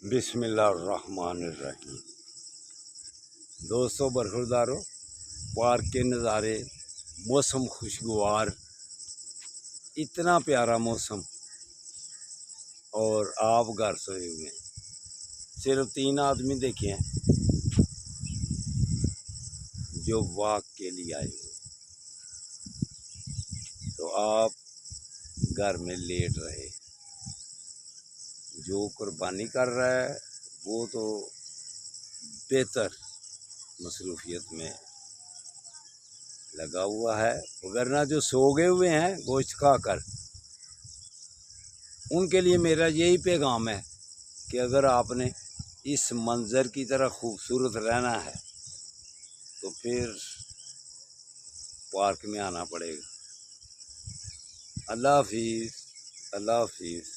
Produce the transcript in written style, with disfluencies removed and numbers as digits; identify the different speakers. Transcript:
Speaker 1: بسم اللہ الرحمن الرحیم۔ دوستو برخوردارو، پارک کے نظارے، موسم خوشگوار، اتنا پیارا موسم، اور آپ گھر سوئے ہوئے ہیں۔ صرف 3 آدمی دیکھے ہیں جو واک کے لیے آئے ہوئے ہیں، تو آپ گھر میں لیٹ رہے۔ جو قربانی کر رہا ہے وہ تو بہتر مصروفیت میں لگا ہوا ہے، وگرنہ جو سو گئے ہوئے ہیں گوشت کھا کر، ان کے لیے میرا یہی پیغام ہے کہ اگر آپ نے اس منظر کی طرح خوبصورت رہنا ہے تو پھر پارک میں آنا پڑے گا۔ اللہ حافظ، اللہ حافظ۔